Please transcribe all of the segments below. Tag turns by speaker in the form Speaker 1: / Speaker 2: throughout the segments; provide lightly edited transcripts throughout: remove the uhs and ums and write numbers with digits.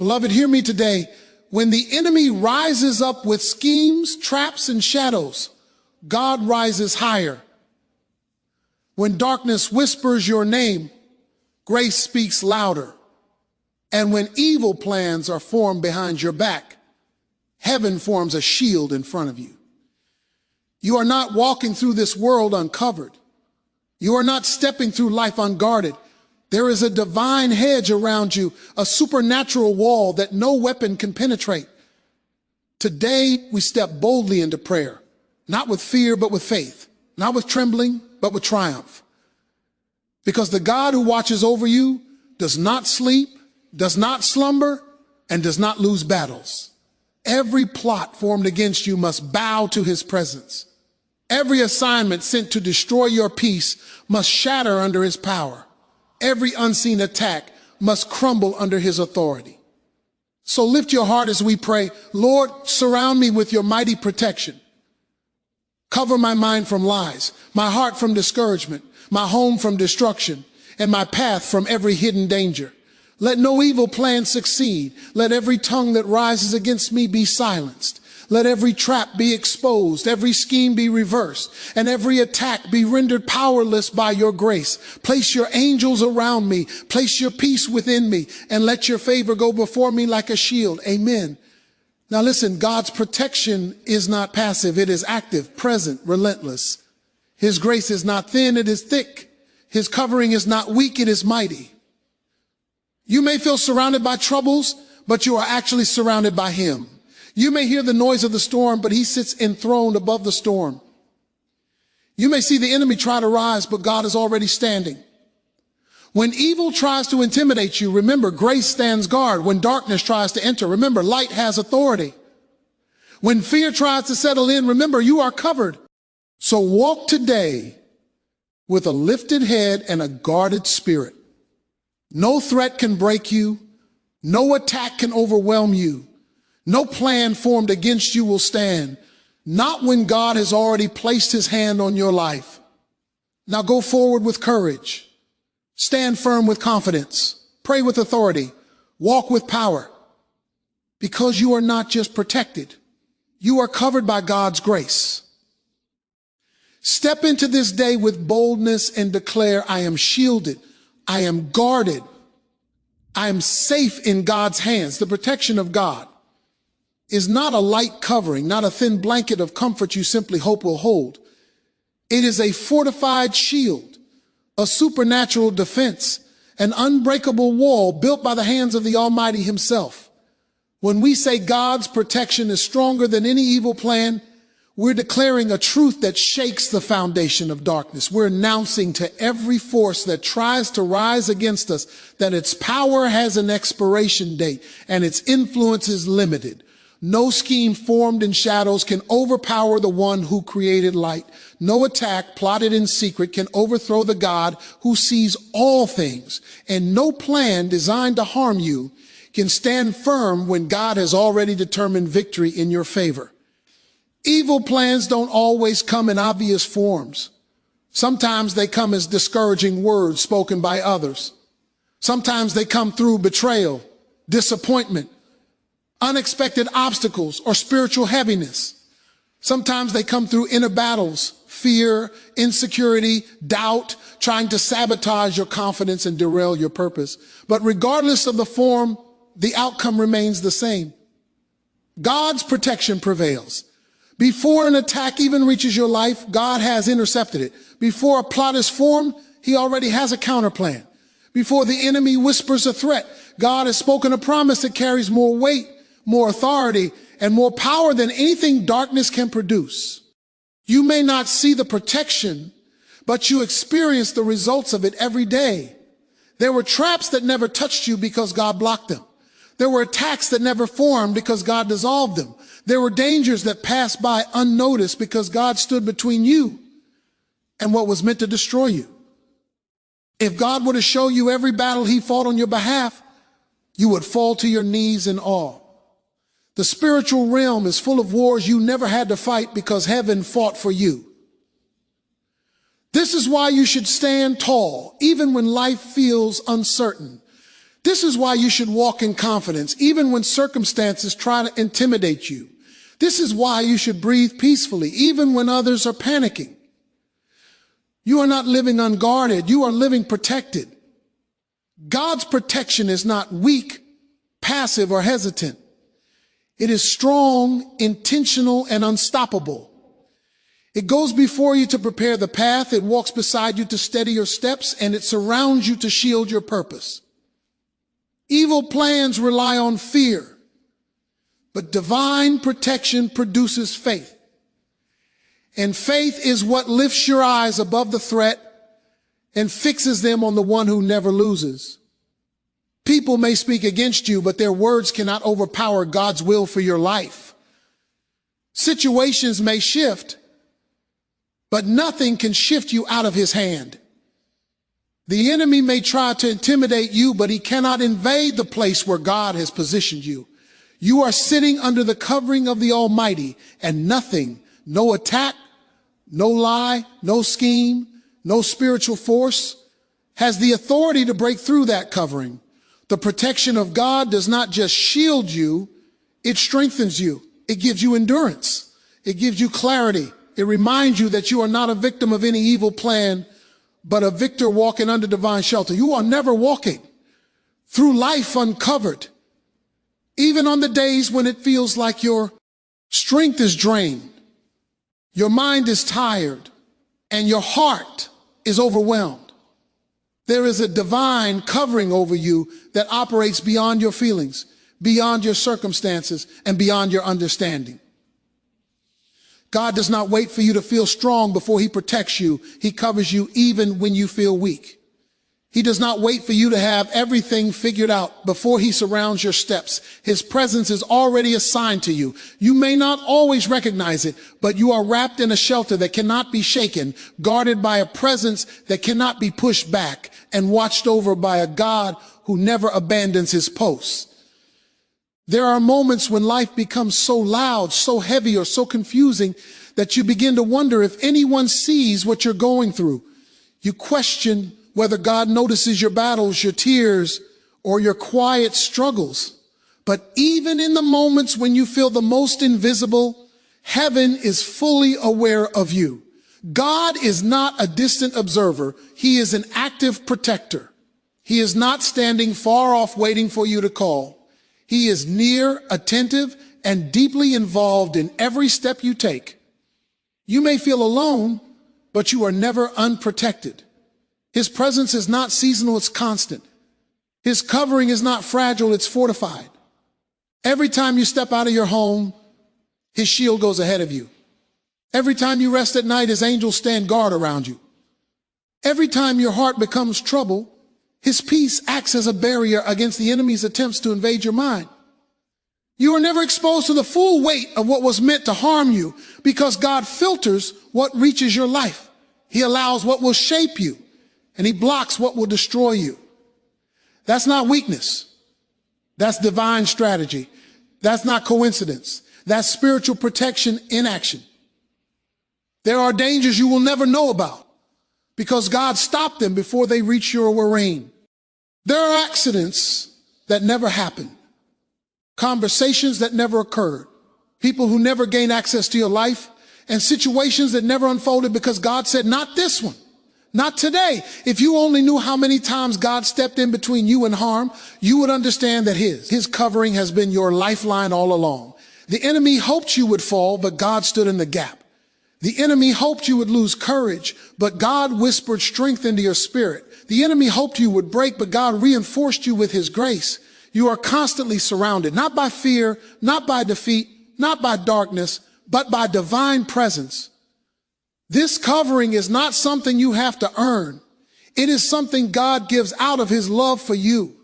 Speaker 1: Beloved, hear me today. When the enemy rises up with schemes, traps, and shadows, God rises higher. When darkness whispers your name, grace speaks louder. And when evil plans are formed behind your back, heaven forms a shield in front of you. You are not walking through this world uncovered. You are not stepping through life unguarded. There is a divine hedge around you, a supernatural wall that no weapon can penetrate. Today, we step boldly into prayer, not with fear, but with faith, not with trembling, but with triumph. Because the God who watches over you does not sleep, does not slumber, and does not lose battles. Every plot formed against you must bow to his presence. Every assignment sent to destroy your peace must shatter under his power. Every unseen attack must crumble under his authority. So lift your heart as we pray. Lord, surround me with your mighty protection. Cover my mind from lies, my heart from discouragement, my home from destruction, and my path from every hidden danger. Let no evil plan succeed. Let every tongue that rises against me be silenced. Let every trap be exposed, every scheme be reversed, and every attack be rendered powerless by your grace. Place your angels around me, place your peace within me, and let your favor go before me like a shield. Amen. Now listen, God's protection is not passive, it is active, present, relentless. His grace is not thin, it is thick. His covering is not weak, it is mighty. You may feel surrounded by troubles, but you are actually surrounded by him. You may hear the noise of the storm, but he sits enthroned above the storm. You may see the enemy try to rise, but God is already standing. When evil tries to intimidate you, remember, grace stands guard. When darkness tries to enter, remember, light has authority. When fear tries to settle in, remember, you are covered. So walk today with a lifted head and a guarded spirit. No threat can break you. No attack can overwhelm you. No plan formed against you will stand, not when God has already placed his hand on your life. Now go forward with courage. Stand firm with confidence. Pray with authority. Walk with power. Because you are not just protected, you are covered by God's grace. Step into this day with boldness and declare, I am shielded. I am guarded. I am safe in God's hands. The protection of God is not a light covering, not a thin blanket of comfort you simply hope will hold. It is a fortified shield, a supernatural defense, an unbreakable wall built by the hands of the Almighty himself. When we say God's protection is stronger than any evil plan, we're declaring a truth that shakes the foundation of darkness. We're announcing to every force that tries to rise against us that its power has an expiration date and its influence is limited. No scheme formed in shadows can overpower the one who created light. No attack plotted in secret can overthrow the God who sees all things. And no plan designed to harm you can stand firm when God has already determined victory in your favor. Evil plans don't always come in obvious forms. Sometimes they come as discouraging words spoken by others. Sometimes they come through betrayal, disappointment, unexpected obstacles, or spiritual heaviness. Sometimes they come through inner battles, fear, insecurity, doubt, trying to sabotage your confidence and derail your purpose. But regardless of the form, the outcome remains the same. God's protection prevails. Before an attack even reaches your life, God has intercepted it. Before a plot is formed, he already has a counterplan. Before the enemy whispers a threat, God has spoken a promise that carries more weight, more authority, and more power than anything darkness can produce. You may not see the protection, but you experience the results of it every day. There were traps that never touched you because God blocked them. There were attacks that never formed because God dissolved them. There were dangers that passed by unnoticed because God stood between you and what was meant to destroy you. If God were to show you every battle he fought on your behalf, you would fall to your knees in awe. The spiritual realm is full of wars you never had to fight because heaven fought for you. This is why you should stand tall, even when life feels uncertain. This is why you should walk in confidence, even when circumstances try to intimidate you. This is why you should breathe peacefully, even when others are panicking. You are not living unguarded. You are living protected. God's protection is not weak, passive, or hesitant. It is strong, intentional, and unstoppable. It goes before you to prepare the path. It walks beside you to steady your steps, and it surrounds you to shield your purpose. Evil plans rely on fear, but divine protection produces faith. And faith is what lifts your eyes above the threat and fixes them on the one who never loses. People may speak against you, but their words cannot overpower God's will for your life. Situations may shift, but nothing can shift you out of his hand. The enemy may try to intimidate you, but he cannot invade the place where God has positioned you. You are sitting under the covering of the Almighty, and nothing, no attack, no lie, no scheme, no spiritual force has the authority to break through that covering. The protection of God does not just shield you, it strengthens you. It gives you endurance. It gives you clarity. It reminds you that you are not a victim of any evil plan, but a victor walking under divine shelter. You are never walking through life uncovered, even on the days when it feels like your strength is drained, your mind is tired, and your heart is overwhelmed. There is a divine covering over you that operates beyond your feelings, beyond your circumstances, and beyond your understanding. God does not wait for you to feel strong before he protects you. He covers you even when you feel weak. He does not wait for you to have everything figured out before he surrounds your steps. His presence is already assigned to you. You may not always recognize it, but you are wrapped in a shelter that cannot be shaken, guarded by a presence that cannot be pushed back, and watched over by a God who never abandons his post. There are moments when life becomes so loud, so heavy, or so confusing that you begin to wonder if anyone sees what you're going through. You question whether God notices your battles, your tears, or your quiet struggles. But even in the moments when you feel the most invisible, heaven is fully aware of you. God is not a distant observer. He is an active protector. He is not standing far off waiting for you to call. He is near, attentive, and deeply involved in every step you take. You may feel alone, but you are never unprotected. His presence is not seasonal, it's constant. His covering is not fragile, it's fortified. Every time you step out of your home, his shield goes ahead of you. Every time you rest at night, his angels stand guard around you. Every time your heart becomes troubled, his peace acts as a barrier against the enemy's attempts to invade your mind. You are never exposed to the full weight of what was meant to harm you because God filters what reaches your life. He allows what will shape you, and he blocks what will destroy you. That's not weakness. That's divine strategy. That's not coincidence. That's spiritual protection in action. There are dangers you will never know about because God stopped them before they reach your reign. There are accidents that never happened, conversations that never occurred, people who never gained access to your life, and situations that never unfolded because God said, not this one, not today. If you only knew how many times God stepped in between you and harm, you would understand that his covering has been your lifeline all along. The enemy hoped you would fall, but God stood in the gap. The enemy hoped you would lose courage, but God whispered strength into your spirit. The enemy hoped you would break, but God reinforced you with his grace. You are constantly surrounded, not by fear, not by defeat, not by darkness, but by divine presence. This covering is not something you have to earn. It is something God gives out of his love for you.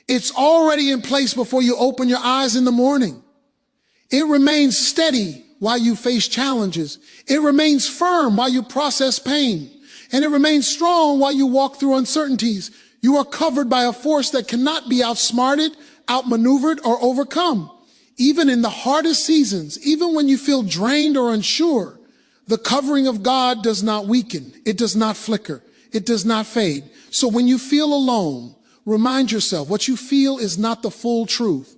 Speaker 1: It's already in place before you open your eyes in the morning. It remains steady while you face challenges. It remains firm while you process pain. And it remains strong while you walk through uncertainties. You are covered by a force that cannot be outsmarted, outmaneuvered, or overcome. Even in the hardest seasons, even when you feel drained or unsure, the covering of God does not weaken. It does not flicker. It does not fade. So when you feel alone, remind yourself what you feel is not the full truth.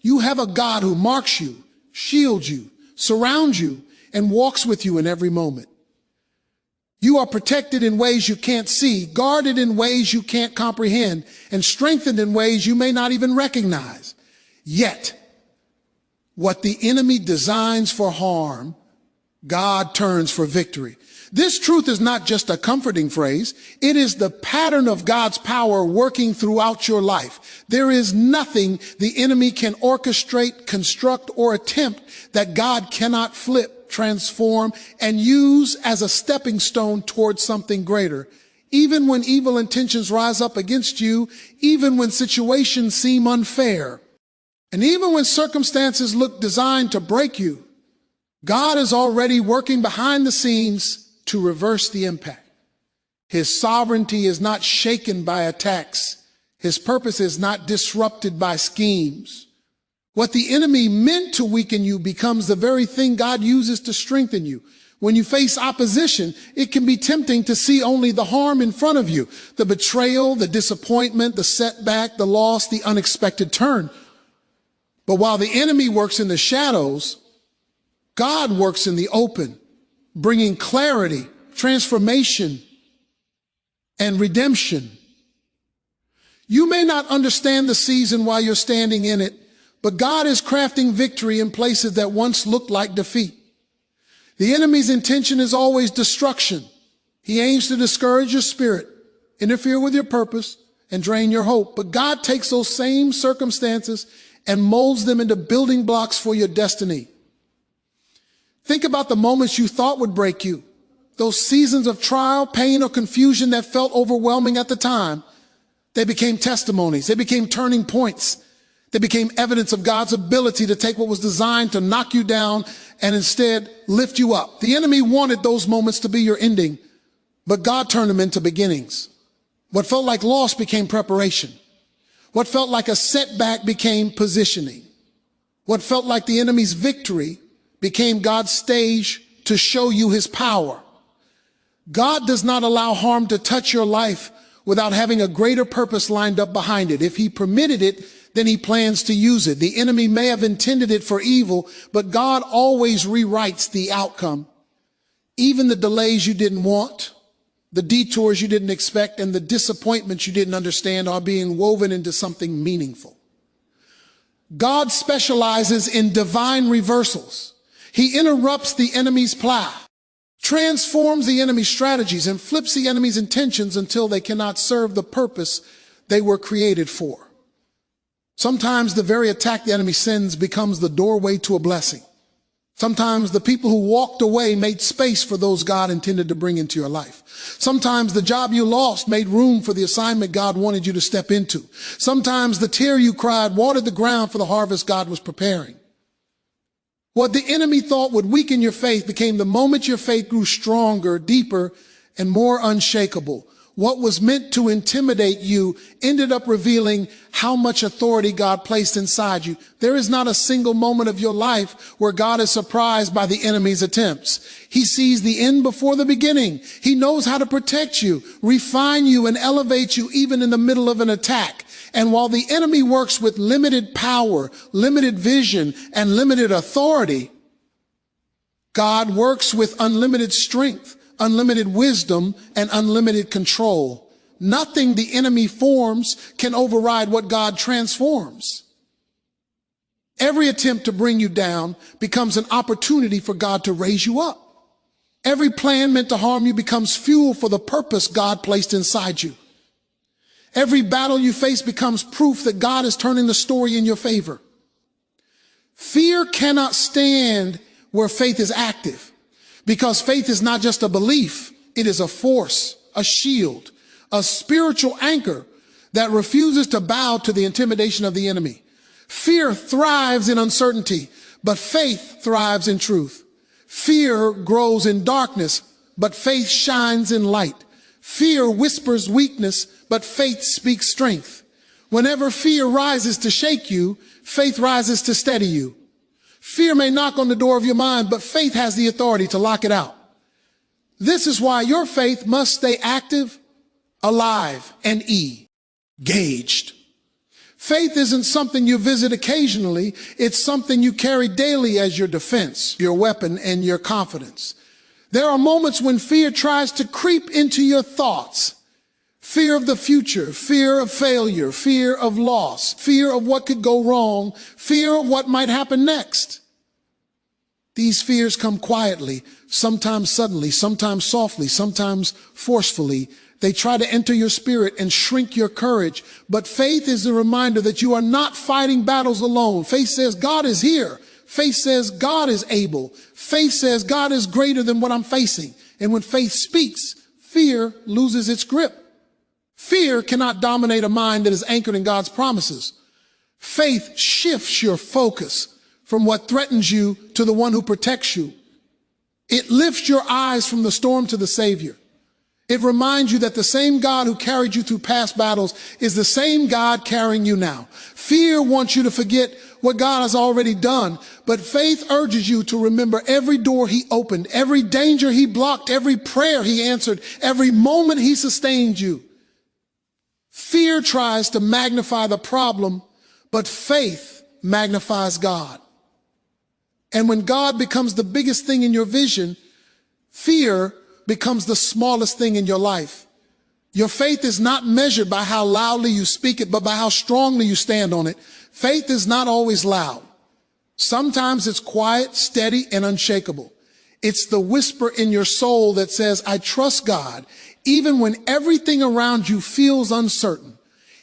Speaker 1: You have a God who marks you, shields you, surrounds you, and walks with you in every moment. You are protected in ways you can't see, guarded in ways you can't comprehend, and strengthened in ways you may not even recognize. Yet, what the enemy designs for harm, God turns for victory. This truth is not just a comforting phrase. It is the pattern of God's power working throughout your life. There is nothing the enemy can orchestrate, construct, or attempt that God cannot flip, transform, and use as a stepping stone towards something greater. Even when evil intentions rise up against you, even when situations seem unfair, and even when circumstances look designed to break you, God is already working behind the scenes to reverse the impact. His sovereignty is not shaken by attacks. His purpose is not disrupted by schemes. What the enemy meant to weaken you becomes the very thing God uses to strengthen you. When you face opposition, it can be tempting to see only the harm in front of you, the betrayal, the disappointment, the setback, the loss, the unexpected turn. But while the enemy works in the shadows, God works in the open, bringing clarity, transformation, and redemption. You may not understand the season while you're standing in it, but God is crafting victory in places that once looked like defeat. The enemy's intention is always destruction. He aims to discourage your spirit, interfere with your purpose, and drain your hope. But God takes those same circumstances and molds them into building blocks for your destiny. Think about the moments you thought would break you, those seasons of trial, pain, or confusion that felt overwhelming at the time. They became testimonies. They became turning points. They became evidence of God's ability to take what was designed to knock you down and instead lift you up. The enemy wanted those moments to be your ending, but God turned them into beginnings. What felt like loss became preparation. What felt like a setback became positioning. What felt like the enemy's victory became God's stage to show you his power. God does not allow harm to touch your life without having a greater purpose lined up behind it. If he permitted it, then he plans to use it. The enemy may have intended it for evil, but God always rewrites the outcome. Even the delays you didn't want, the detours you didn't expect, and the disappointments you didn't understand are being woven into something meaningful. God specializes in divine reversals. He interrupts the enemy's plow, transforms the enemy's strategies, and flips the enemy's intentions until they cannot serve the purpose they were created for. Sometimes the very attack the enemy sends becomes the doorway to a blessing. Sometimes the people who walked away made space for those God intended to bring into your life. Sometimes the job you lost made room for the assignment God wanted you to step into. Sometimes the tear you cried watered the ground for the harvest God was preparing. What the enemy thought would weaken your faith became the moment your faith grew stronger, deeper, and more unshakable. What was meant to intimidate you ended up revealing how much authority God placed inside you. There is not a single moment of your life where God is surprised by the enemy's attempts. He sees the end before the beginning. He knows how to protect you, refine you, and elevate you even in the middle of an attack. And while the enemy works with limited power, limited vision, and limited authority, God works with unlimited strength, unlimited wisdom, and unlimited control. Nothing the enemy forms can override what God transforms. Every attempt to bring you down becomes an opportunity for God to raise you up. Every plan meant to harm you becomes fuel for the purpose God placed inside you. Every battle you face becomes proof that God is turning the story in your favor. Fear cannot stand where faith is active, because faith is not just a belief. It is a force, a shield, a spiritual anchor that refuses to bow to the intimidation of the enemy. Fear thrives in uncertainty, but faith thrives in truth. Fear grows in darkness, but faith shines in light. Fear whispers weakness, but faith speaks strength. Whenever fear rises to shake you, faith rises to steady you. Fear may knock on the door of your mind, but faith has the authority to lock it out. This is why your faith must stay active, alive, and gauged. Faith isn't something you visit occasionally. It's something you carry daily as your defense, your weapon, and your confidence. There are moments when fear tries to creep into your thoughts. Fear of the future, fear of failure, fear of loss, fear of what could go wrong, fear of what might happen next. These fears come quietly, sometimes suddenly, sometimes softly, sometimes forcefully. They try to enter your spirit and shrink your courage. But faith is a reminder that you are not fighting battles alone. Faith says God is here. Faith says God is able. Faith says God is greater than what I'm facing. And when faith speaks, fear loses its grip. Fear cannot dominate a mind that is anchored in God's promises. Faith shifts your focus from what threatens you to the one who protects you. It lifts your eyes from the storm to the Savior. It reminds you that the same God who carried you through past battles is the same God carrying you now. Fear wants you to forget what God has already done, but faith urges you to remember every door he opened, every danger he blocked, every prayer he answered, every moment he sustained you. Fear tries to magnify the problem, but faith magnifies God. And when God becomes the biggest thing in your vision, fear becomes the smallest thing in your life. Your faith is not measured by how loudly you speak it, but by how strongly you stand on it. Faith is not always loud. Sometimes it's quiet, steady, and unshakable. It's the whisper in your soul that says, I trust God, even when everything around you feels uncertain.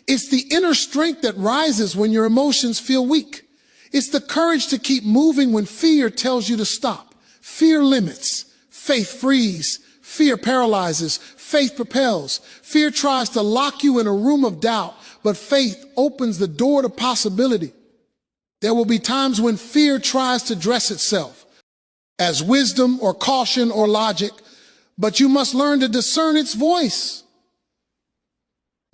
Speaker 1: It's the inner strength that rises when your emotions feel weak. It's the courage to keep moving when fear tells you to stop. Fear limits. Faith frees. Fear paralyzes. Faith propels. Fear tries to lock you in a room of doubt, but faith opens the door to possibility. There will be times when fear tries to dress itself as wisdom or caution or logic, but you must learn to discern its voice.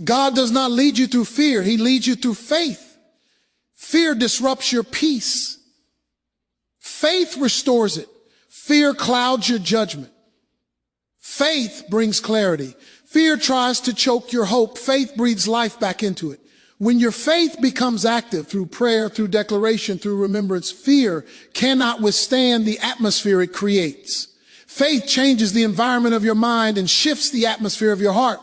Speaker 1: God does not lead you through fear. He leads you through faith. Fear disrupts your peace. Faith restores it. Fear clouds your judgment. Faith brings clarity. Fear tries to choke your hope. Faith breathes life back into it. When your faith becomes active through prayer, through declaration, through remembrance, fear cannot withstand the atmosphere it creates. Faith changes the environment of your mind and shifts the atmosphere of your heart.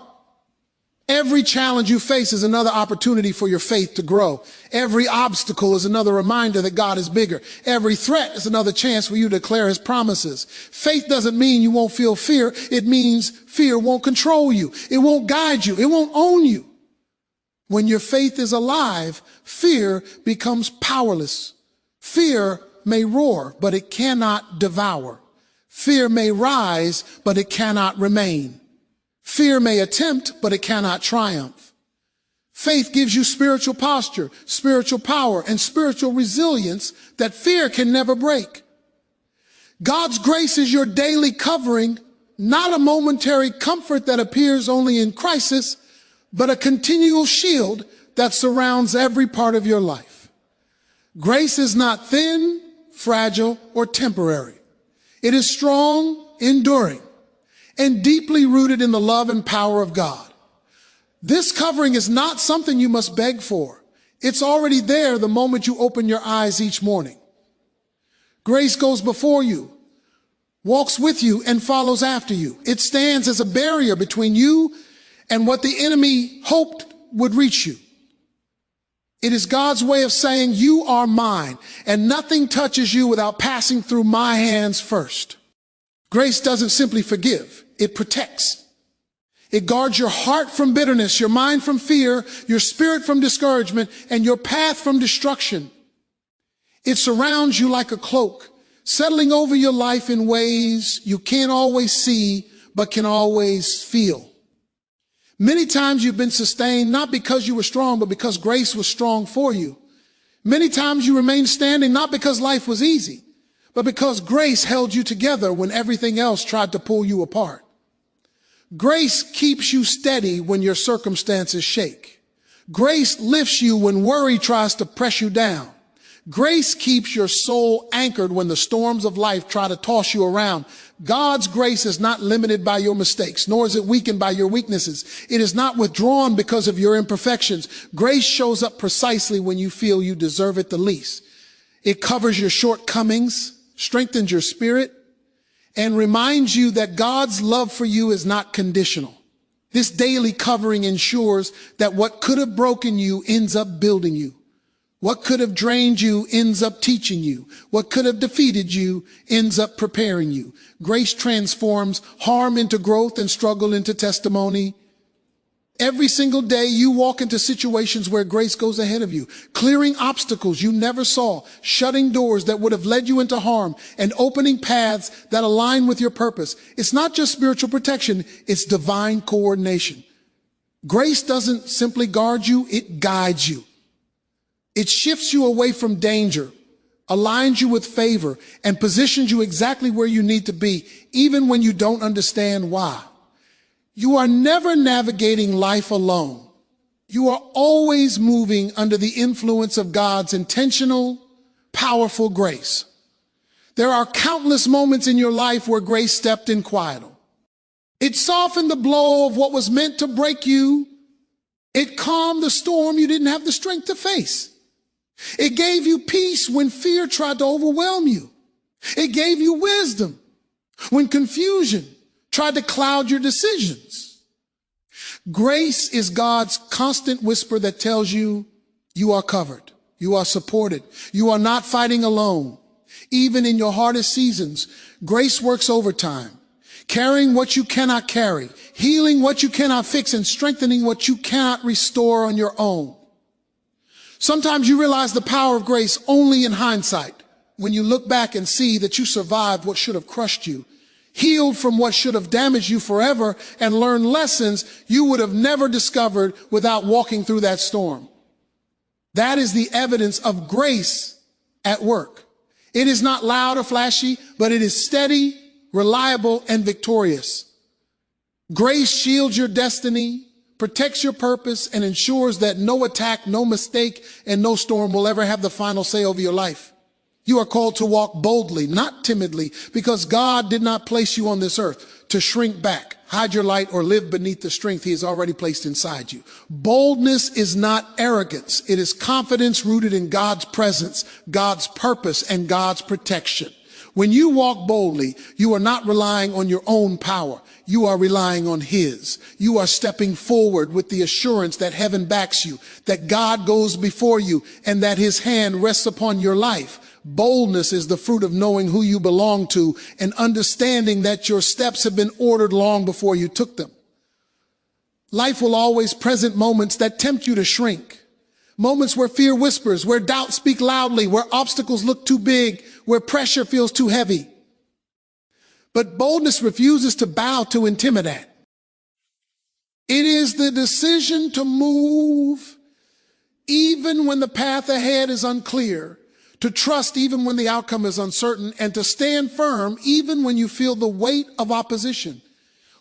Speaker 1: Every challenge you face is another opportunity for your faith to grow. Every obstacle is another reminder that God is bigger. Every threat is another chance for you to declare his promises. Faith doesn't mean you won't feel fear. It means fear won't control you. It won't guide you. It won't own you. When your faith is alive, fear becomes powerless. Fear may roar, but it cannot devour. Fear may rise, but it cannot remain. Fear may attempt, but it cannot triumph. Faith gives you spiritual posture, spiritual power, and spiritual resilience that fear can never break. God's grace is your daily covering, not a momentary comfort that appears only in crisis, but a continual shield that surrounds every part of your life. Grace is not thin, fragile, or temporary. It is strong, enduring, and deeply rooted in the love and power of God. This covering is not something you must beg for. It's already there the moment you open your eyes each morning. Grace goes before you, walks with you, and follows after you. It stands as a barrier between you and what the enemy hoped would reach you. It is God's way of saying, you are mine, and nothing touches you without passing through my hands first. Grace doesn't simply forgive, it protects. It guards your heart from bitterness, your mind from fear, your spirit from discouragement, and your path from destruction. It surrounds you like a cloak, settling over your life in ways you can't always see, but can always feel. Many times you've been sustained, not because you were strong, but because grace was strong for you. Many times you remained standing, not because life was easy, but because grace held you together when everything else tried to pull you apart. Grace keeps you steady when your circumstances shake. Grace lifts you when worry tries to press you down. Grace keeps your soul anchored when the storms of life try to toss you around. God's grace is not limited by your mistakes, nor is it weakened by your weaknesses. It is not withdrawn because of your imperfections. Grace shows up precisely when you feel you deserve it the least. It covers your shortcomings, strengthens your spirit, and reminds you that God's love for you is not conditional. This daily covering ensures that what could have broken you ends up building you. What could have drained you ends up teaching you. What could have defeated you ends up preparing you. Grace transforms harm into growth and struggle into testimony. Every single day you walk into situations where grace goes ahead of you, clearing obstacles you never saw, shutting doors that would have led you into harm, and opening paths that align with your purpose. It's not just spiritual protection, it's divine coordination. Grace doesn't simply guard you, it guides you. It shifts you away from danger, aligns you with favor, and positions you exactly where you need to be, even when you don't understand why. You are never navigating life alone. You are always moving under the influence of God's intentional, powerful grace. There are countless moments in your life where grace stepped in quietly. It softened the blow of what was meant to break you. It calmed the storm you didn't have the strength to face. It gave you peace when fear tried to overwhelm you. It gave you wisdom when confusion tried to cloud your decisions. Grace is God's constant whisper that tells you you are covered, you are supported, you are not fighting alone. Even in your hardest seasons, grace works overtime, carrying what you cannot carry, healing what you cannot fix, and strengthening what you cannot restore on your own. Sometimes you realize the power of grace only in hindsight, when you look back and see that you survived what should have crushed you, healed from what should have damaged you forever, and learned lessons you would have never discovered without walking through that storm. That is the evidence of grace at work. It is not loud or flashy, but it is steady, reliable, and victorious. Grace shields your destiny, protects your purpose, and ensures that no attack, no mistake, and no storm will ever have the final say over your life. You are called to walk boldly, not timidly, because God did not place you on this earth to shrink back, hide your light, or live beneath the strength he has already placed inside you. Boldness is not arrogance. It is confidence rooted in God's presence, God's purpose, and God's protection. When you walk boldly, you are not relying on your own power. You are relying on his. You are stepping forward with the assurance that heaven backs you, that God goes before you, and that his hand rests upon your life. Boldness is the fruit of knowing who you belong to and understanding that your steps have been ordered long before you took them. Life will always present moments that tempt you to shrink. Moments where fear whispers, where doubts speak loudly, where obstacles look too big, where pressure feels too heavy. But boldness refuses to bow to intimidate. It is the decision to move even when the path ahead is unclear, to trust even when the outcome is uncertain, and to stand firm even when you feel the weight of opposition.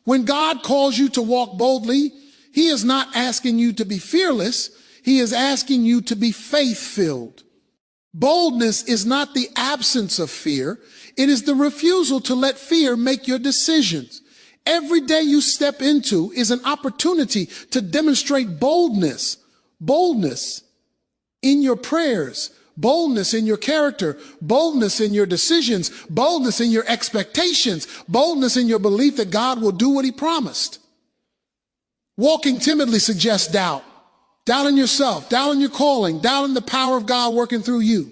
Speaker 1: When God calls you to walk boldly, he is not asking you to be fearless. He is asking you to be faith-filled. Boldness is not the absence of fear. It is the refusal to let fear make your decisions. Every day you step into is an opportunity to demonstrate boldness. Boldness in your prayers, boldness in your character, boldness in your decisions, boldness in your expectations, boldness in your belief that God will do what he promised. Walking timidly suggests doubt. Doubt in yourself, doubt in your calling, doubt in the power of God working through you.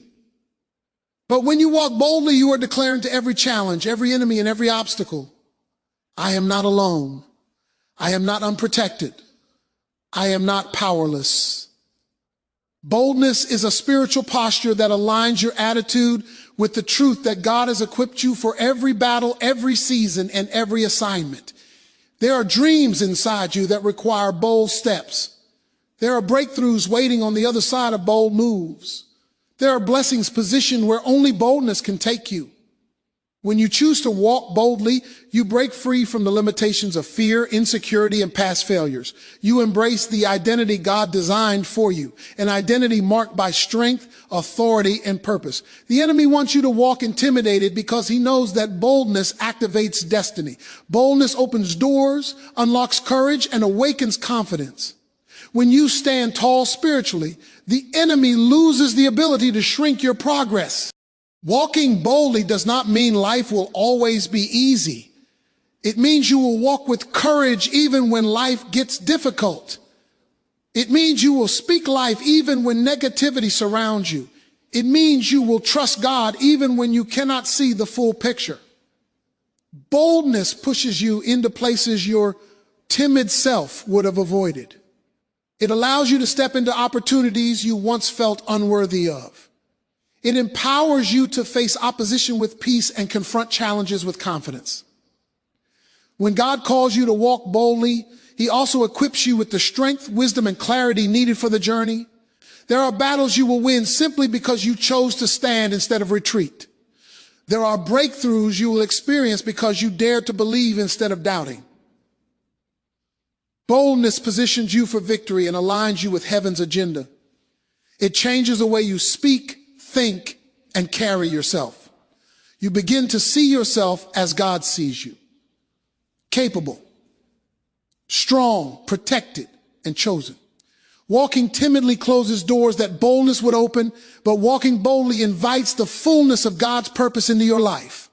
Speaker 1: But when you walk boldly, you are declaring to every challenge, every enemy, and every obstacle, I am not alone. I am not unprotected. I am not powerless. Boldness is a spiritual posture that aligns your attitude with the truth that God has equipped you for every battle, every season, and every assignment. There are dreams inside you that require bold steps. There are breakthroughs waiting on the other side of bold moves. There are blessings positioned where only boldness can take you. When you choose to walk boldly, you break free from the limitations of fear, insecurity, and past failures. You embrace the identity God designed for you, an identity marked by strength, authority, and purpose. The enemy wants you to walk intimidated because he knows that boldness activates destiny. Boldness opens doors, unlocks courage, and awakens confidence. When you stand tall spiritually, the enemy loses the ability to shrink your progress. Walking boldly does not mean life will always be easy. It means you will walk with courage even when life gets difficult. It means you will speak life even when negativity surrounds you. It means you will trust God even when you cannot see the full picture. Boldness pushes you into places your timid self would have avoided. It allows you to step into opportunities you once felt unworthy of. It empowers you to face opposition with peace and confront challenges with confidence. When God calls you to walk boldly, he also equips you with the strength, wisdom, and clarity needed for the journey. There are battles you will win simply because you chose to stand instead of retreat. There are breakthroughs you will experience because you dared to believe instead of doubting. Boldness positions you for victory and aligns you with heaven's agenda. It changes the way you speak, think, and carry yourself. You begin to see yourself as God sees you. Capable, strong, protected, and chosen. Walking timidly closes doors that boldness would open, but walking boldly invites the fullness of God's purpose into your life.